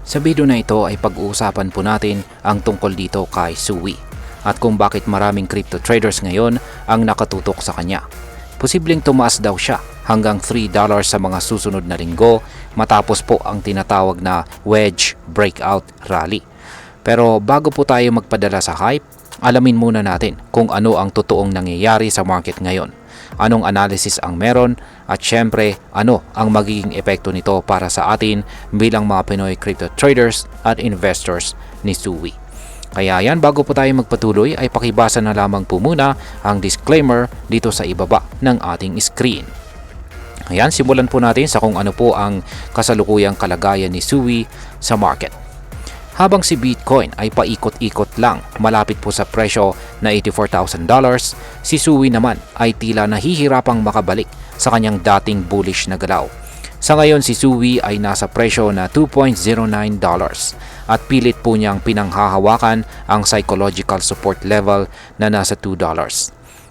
Sa video na ito ay pag-uusapan po natin ang tungkol dito kay Sui at kung bakit maraming crypto traders ngayon ang nakatutok sa kanya. Posibleng tumaas daw siya hanggang $3 sa mga susunod na linggo matapos po ang tinatawag na wedge breakout rally. Pero bago po tayo magpadala sa hype, alamin muna natin kung ano ang totoong nangyayari sa market ngayon. Anong analysis ang meron at syempre ano ang magiging epekto nito para sa atin bilang mga Pinoy crypto traders at investors ni Sui. Kaya yan, bago po tayo magpatuloy ay pakibasa na lamang po muna ang disclaimer dito sa ibaba ng ating screen. Ayan, simulan po natin sa kung ano po ang kasalukuyang kalagayan ni Sui sa market. Habang si Bitcoin ay paikot-ikot lang malapit po sa presyo na $84,000, si Sui naman ay tila nahihirapang makabalik sa kanyang dating bullish na galaw. Sa ngayon si Sui ay nasa presyo na $2.09 at pilit po niyang pinanghahawakan ang psychological support level na nasa $2.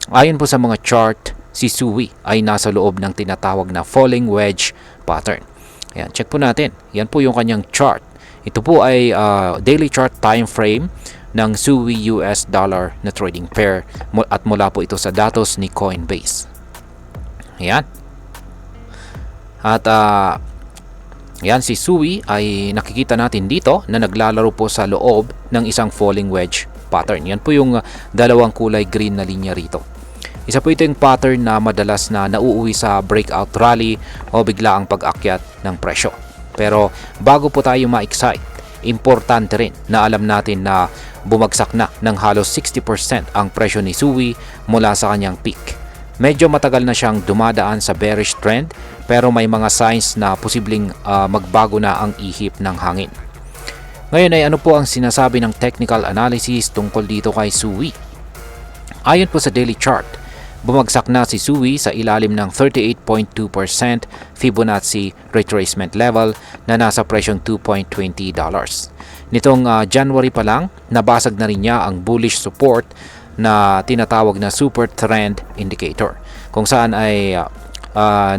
Ayon po sa mga chart, si Sui ay nasa loob ng tinatawag na falling wedge pattern. Ayan, check po natin. Yan po yung kanyang chart. Ito po ay daily chart time frame ng Sui US dollar na trading pair at mula po ito sa datos ni Coinbase. Ayan. At yan si Sui ay nakikita natin dito na naglalaro po sa loob ng isang falling wedge pattern. Yan po yung dalawang kulay green na linya rito. Isa po ito yung pattern na madalas na nauuwi sa breakout rally o bigla ang pag-akyat ng presyo. Pero bago po tayo ma-excite, importante rin na alam natin na bumagsak na ng halos 60% ang presyo ni Sui mula sa kanyang peak. Medyo matagal na siyang dumadaan sa bearish trend pero may mga signs na posibleng magbago na ang ihip ng hangin. Ngayon ay ano po ang sinasabi ng technical analysis tungkol dito kay Sui? Ayon po sa daily chart, bumagsak na si Sui sa ilalim ng 38.2% Fibonacci retracement level na nasa presyong $2.20. Nitong January pa lang, nabasag na rin niya ang bullish support na tinatawag na super trend indicator kung saan ay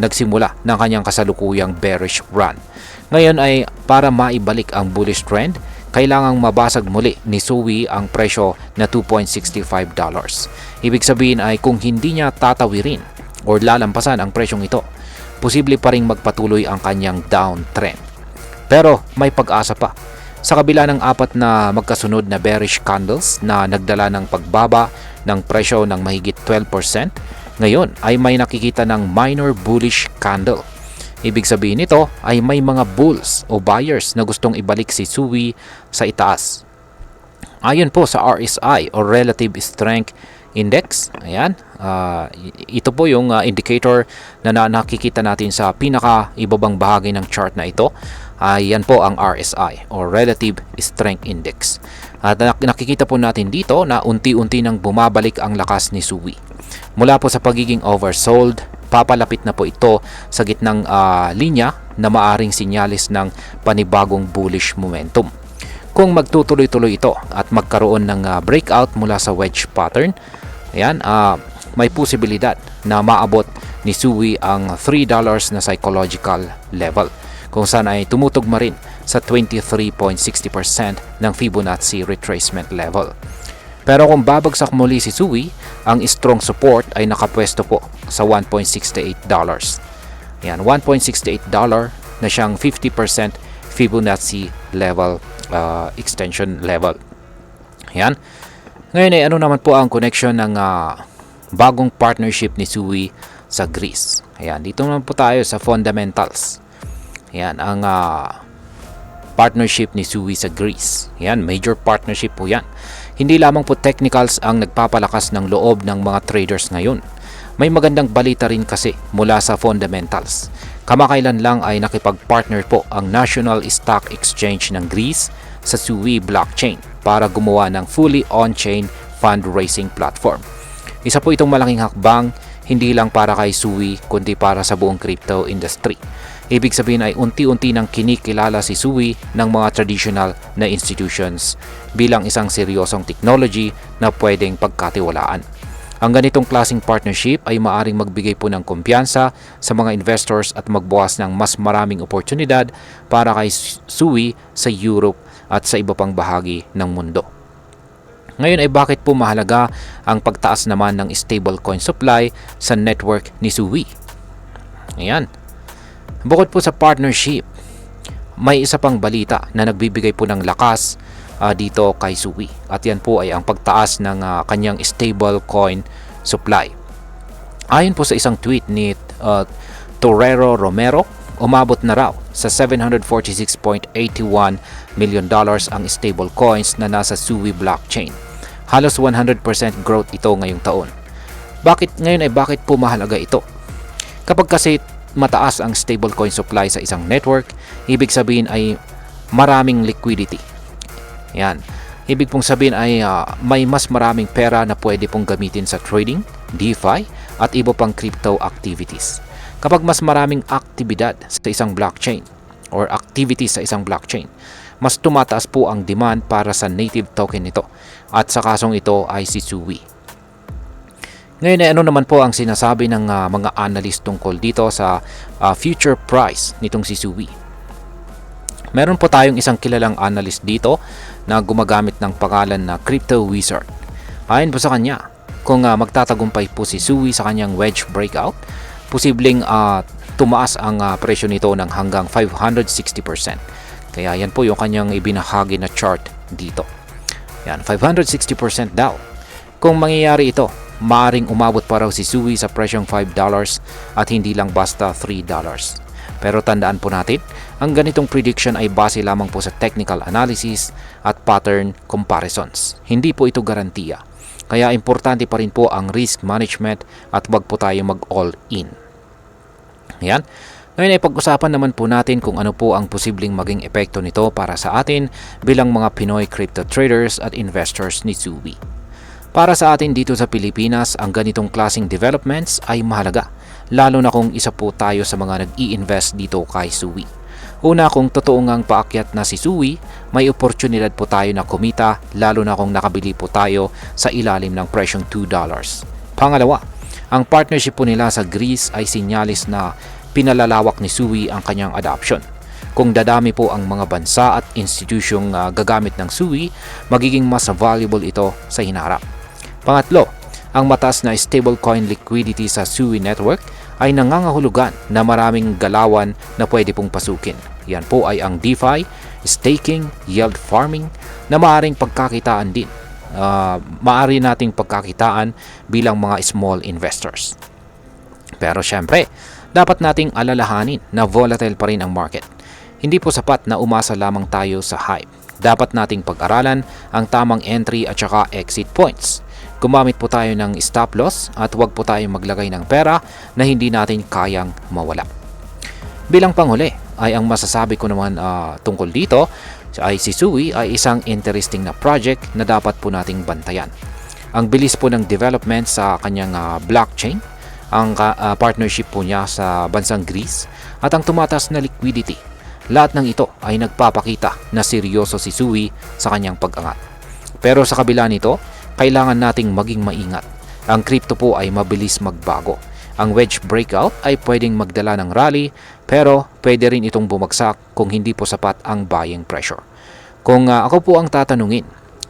nagsimula ng kanyang kasalukuyang bearish run. Ngayon ay para maibalik ang bullish trend, kailangang mabasag muli ni Sui ang presyo na $2.65. Ibig sabihin ay kung hindi niya tatawirin o lalampasan ang presyong ito, posible pa ring magpatuloy ang kanyang downtrend. Pero may pag-asa pa. Sa kabila ng apat na magkasunod na bearish candles na nagdala ng pagbaba ng presyo ng mahigit 12%, ngayon ay may nakikita ng minor bullish candle. Ibig sabihin nito ay may mga bulls o buyers na gustong ibalik si Sui sa itaas. Ayon po sa RSI o Relative Strength Index, ayan, ito po yung indicator na nakikita natin sa pinaka-ibabang bahagi ng chart na ito. Yan po ang RSI o Relative Strength Index. At nakikita po natin dito na unti-unti nang bumabalik ang lakas ni Sui. Mula po sa pagiging oversold, papalapit na po ito sa gitnang linya na maaring sinyalis ng panibagong bullish momentum. Kung magtutuloy-tuloy ito at magkaroon ng breakout mula sa wedge pattern, ayan, may posibilidad na maabot ni Sui ang $3 na psychological level kung saan ay tumutugma rin sa 23.60% ng Fibonacci retracement level. Pero kung babagsak muli si Sui, ang strong support ay nakapwesto po sa $1.68. Yan, $1.68 na siyang 50% Fibonacci level extension level. Yan. Ngayon ay ano naman po ang connection ng bagong partnership ni Sui sa Greece. Ayan, dito naman po tayo sa fundamentals. Ayan, ang partnership ni Sui sa Greece. Ayan, major partnership po yan. Hindi lamang po technicals ang nagpapalakas ng loob ng mga traders ngayon. May magandang balita rin kasi mula sa fundamentals. Kamakailan lang ay nakipag-partner po ang National Stock Exchange ng Greece sa Sui blockchain para gumawa ng fully on-chain fundraising platform. Isa po itong malaking hakbang hindi lang para kay Sui kundi para sa buong crypto industry. Ibig sabihin ay unti-unti nang kinikilala si Sui ng mga traditional na institutions bilang isang seryosong technology na pwedeng pagkatiwalaan. Ang ganitong klaseng partnership ay maaring magbigay po ng kumpiyansa sa mga investors at magbukas ng mas maraming oportunidad para kay Sui sa Europe at sa iba pang bahagi ng mundo. Ngayon ay bakit po mahalaga ang pagtaas naman ng stablecoin supply sa network ni Sui? Ayan. Bukod po sa partnership, may isa pang balita na nagbibigay po ng lakas dito kay Sui. At yan po ay ang pagtaas ng kanyang stablecoin supply. Ayon po sa isang tweet ni Torero Romero, umabot na raw sa $746.81 million ang stablecoins na nasa Sui blockchain. Halos 100% growth ito ngayong taon. Bakit po mahalaga ito? Kapag kasi mataas ang stablecoin supply sa isang network, ibig sabihin ay maraming liquidity. Yan. Ibig pong sabihin ay may mas maraming pera na pwede pong gamitin sa trading, DeFi, at iba pang crypto activities. Kapag mas maraming aktibidad sa isang blockchain or activities sa isang blockchain, mas tumataas po ang demand para sa native token nito. At sa kasong ito ay si Sui. Ngayon ay ano naman po ang sinasabi ng mga analyst tungkol dito sa future price nitong si Sui? Meron po tayong isang kilalang analyst dito na gumagamit ng pangalan na Crypto Wizard. Ayon po sa kanya, kung magtatagumpay po si Sui sa kanyang wedge breakout, posibleng tumaas ang presyo nito ng hanggang 560%. Kaya yan po yung kanyang ibinahagi na chart dito. Yan, 560% daw. Kung mangyayari ito, maaring umabot pa raw si Sui sa presyong $5 at hindi lang basta $3. Pero tandaan po natin, ang ganitong prediction ay base lamang po sa technical analysis at pattern comparisons. Hindi po ito garantiya. Kaya importante pa rin po ang risk management at wag po tayo mag-all in. Ayan. Ngayon ay pag-usapan naman po natin kung ano po ang posibleng maging epekto nito para sa atin bilang mga Pinoy crypto traders at investors ni Sui. Para sa atin dito sa Pilipinas, ang ganitong klaseng developments ay mahalaga, lalo na kung isa po tayo sa mga nag-i-invest dito kay Sui. Una, kung totoo ngang paakyat na si Sui, may oportunidad po tayo na kumita, lalo na kung nakabili po tayo sa ilalim ng presyong $2. Pangalawa, ang partnership po nila sa Greece ay sinyalis na pinalalawak ni Sui ang kanyang adoption. Kung dadami po ang mga bansa at institusyong gagamit ng Sui, magiging mas valuable ito sa hinarap. Pangatlo, ang mataas na stablecoin liquidity sa Sui network ay nangangahulugan na maraming galawan na pwede pong pasukin. Yan po ay ang DeFi, staking, yield farming na maaaring pagkakitaan din. Maaari nating pagkakitaan bilang mga small investors. Pero syempre, dapat nating alalahanin na volatile pa rin ang market. Hindi po sapat na umasa lamang tayo sa hype. Dapat nating pag-aralan ang tamang entry at saka exit points. Gumamit po tayo ng stop loss at huwag po tayong maglagay ng pera na hindi natin kayang mawala. Bilang panghuli ay ang masasabi ko naman tungkol dito ay si Sui ay isang interesting na project na dapat po nating bantayan. Ang bilis po ng development sa kanyang blockchain, ang partnership po niya sa bansang Greece at ang tumataas na liquidity. Lahat ng ito ay nagpapakita na seryoso si Sui sa kanyang pag-angat. Pero sa kabila nito, kailangan nating maging maingat. Ang crypto po ay mabilis magbago. Ang wedge breakout ay pwedeng magdala ng rally, pero pwede rin itong bumagsak kung hindi po sapat ang buying pressure. Kung ako po ang tatanungin,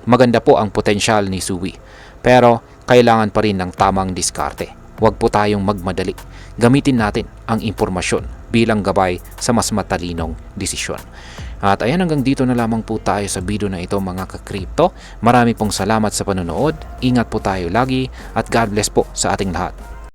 maganda po ang potensyal ni Sui, pero kailangan pa rin ng tamang diskarte. Huwag po tayong magmadali. Gamitin natin ang impormasyon bilang gabay sa mas matalinong desisyon. At ayan, hanggang dito na lamang po tayo sa video na ito mga ka-crypto. Marami pong salamat sa panonood. Ingat po tayo lagi at God bless po sa ating lahat.